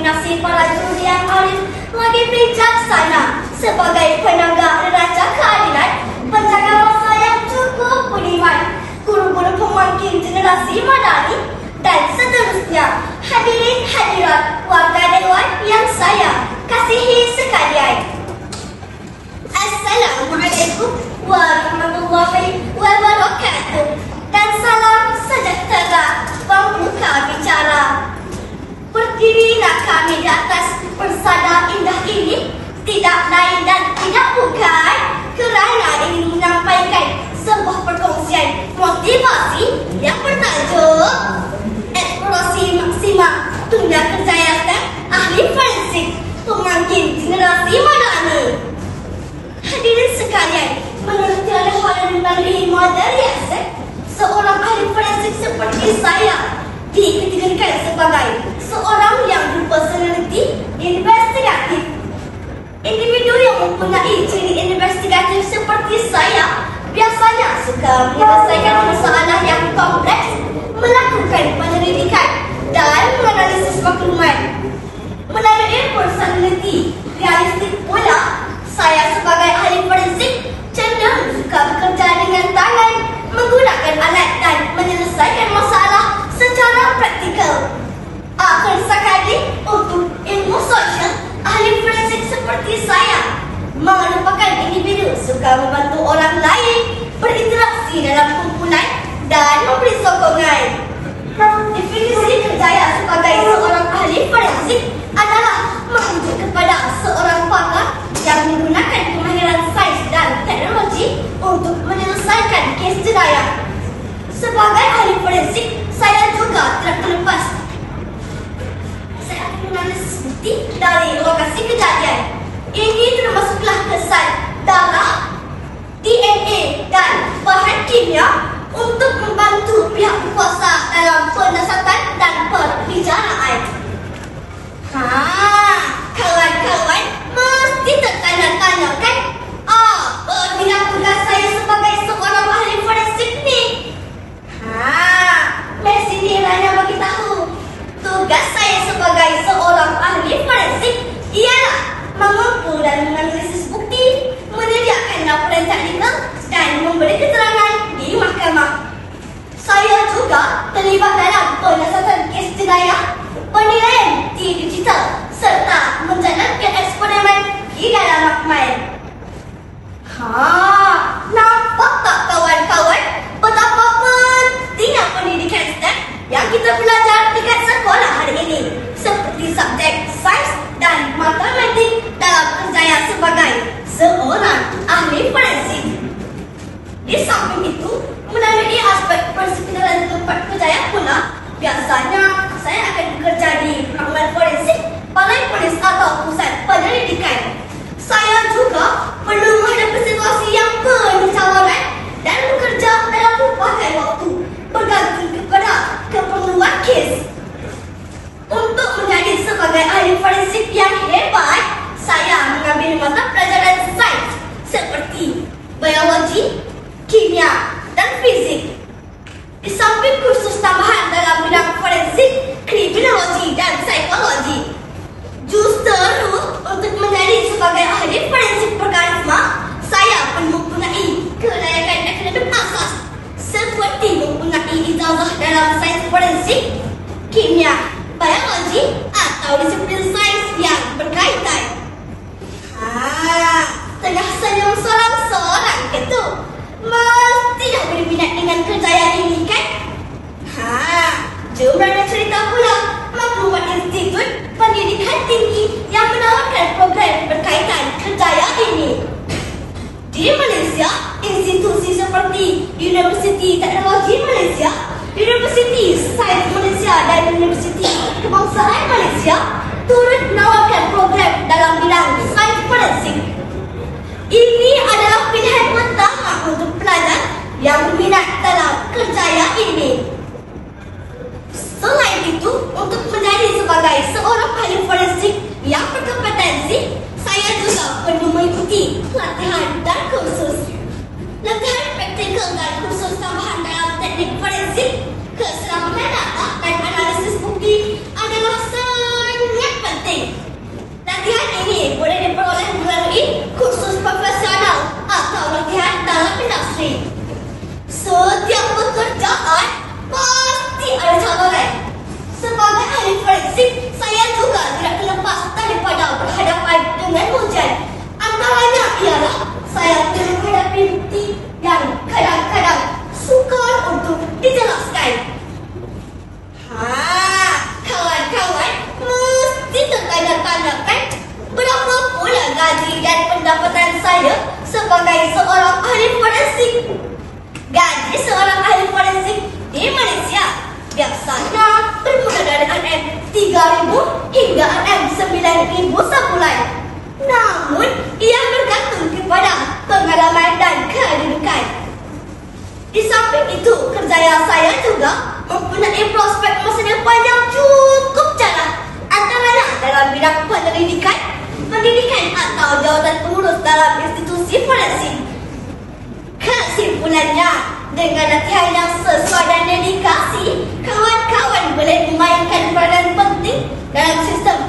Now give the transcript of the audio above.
determinasi para juri yang arif lagi bijaksana sebagai penegak neraca keadilan, penjaga masa yang cukup budiman, guru-guru pemangkin generasi madani, dan seterusnya. Hadirin hadirat warga dewan yang saya kasihi sekalian, Assalamualaikum warahmatullahi wabarakatuh, dan salam sejahtera pembuka bicara. Berdirilah kami di atas persada indah ini tidak lain dan tidak bukan kerana ingin menyampaikan sebuah perkongsian motivasi yang bertajuk Eksplorasi Maksima Tunda Kejayaan Ahli Forensik Pemangkin Generasi Madani. Hadirin sekalian, menurut tiada hal yang melalui model riaset, seorang ahli forensik seperti saya dikategorikan sebagai seorang yang berpersonaliti investigatif. Individu yang mempunyai ciri investigatif seperti saya biasanya suka menyelesaikan masalah yang kompleks, melakukan penyelidikan dan menganalisis maklumat. Melalui personaliti realistik pula, saya sebagai ahli forensik cenderung suka bekerja dengan tangan, menggunakan alat dan menyelesaikan masalah secara praktikal. Akhir sekali, untuk ilmu sosial, ahli forensik seperti saya merupakan individu suka membantu orang lain, berinteraksi dalam kumpulan dan memberi sokongan. Definisi kerjaya sebagai seorang ahli forensik adalah merujuk kepada seorang pakar yang menggunakan kemahiran sains dan teknologi untuk menyelesaikan kes jenayah. Sebagai ahli forensik, saya juga tidak terlepas. Saya akan menganalisis bukti dari lokasi kejadian. Ini termasuklah kesan darah, DNA dan bahan kimia untuk membantu pihak berkuasa dalam penyiasatan dan perbicaraan. Kawan-kawan mesti tertanya-tanya kan? Apa bidang tugas saya sebagai seorang ahli forensik ni? Messi ni hanya bagi tahu. Tugas saya sebagai seorang ahli forensik ialah mengumpul dan menganalisis bukti, menyediakan laporan teknikal dan memberi keterangan di mahkamah. Saya juga terlibat dalam penyiasatan kes jenayah, penilaian di digital serta menjalankan eksperimen di dalam makmal. Nampak tak kawan-kawan betapa pentingnya pendidikan STEM yang kita belajar dekat sekolah hari ini, seperti subjek sains dan matematik dalam kerjaya sebagai seorang ahli forensik. Di samping itu, melalui aspek persekitaran tempat kerjaya pula, biasanya saya akan bekerja di makmal forensik, balai polis atau pusat penyelidikan. Saya juga perlu menghadapi situasi yang penuh cabaran dan bekerja dalam berbagai waktu, bergantung kepada keperluan kes. Untuk menjadi sebagai ahli forensik yang hebat, saya mengambil mata pelajaran sains seperti biologi, kimia, dan fizik. Di samping kursus tambahan dalam bidang forensik, kriminologi, dan psikologi. Justru untuk menjadi sebagai ahli forensik berkarisma, saya perlu mempunyai kelayakan akademik asas seperti mempunyai ijazah dalam sains forensik, kimia, biologi atau disiplin sains yang berkaitan. Tengah senyum sorang-sorang itu, mestilah berminat dengan kerjaya ini kan? Jom rana cerita pula maklumat Institut Pendidikan Tinggi yang menawarkan program berkaitan kerjaya ini. Di Malaysia, institusi seperti Universiti Teknologi Malaysia, Universiti Sains Malaysia dan Universiti Kebangsaan Malaysia turut menawarkan program dalam bidang sains forensik. Ini adalah pilihan utama untuk pelajar yang berminat dalam kerjaya ini. Selain itu, untuk menjadi sebagai seorang ahli forensik yang berkompetensi, saya juga perlu mengikuti pelatihan dan kursus. Latihan praktikal dan kursus tambahan dalam teknik forensik, keselamatan data dan analisis bukti adalah sangat penting 3,000 hingga RM9,000 sebulan. Namun, ia bergantung kepada pengalaman dan kedudukan. Di samping itu, kerjaya saya juga mempunyai prospek masa depan yang cukup cerah, antara lain dalam bidang pendidikan atau jawatan pengurus dalam institusi forensik. Kesimpulannya, dengan latihan yang sesuai dan dedikasi, kawan-kawan boleh memainkan peranan penting dalam sistem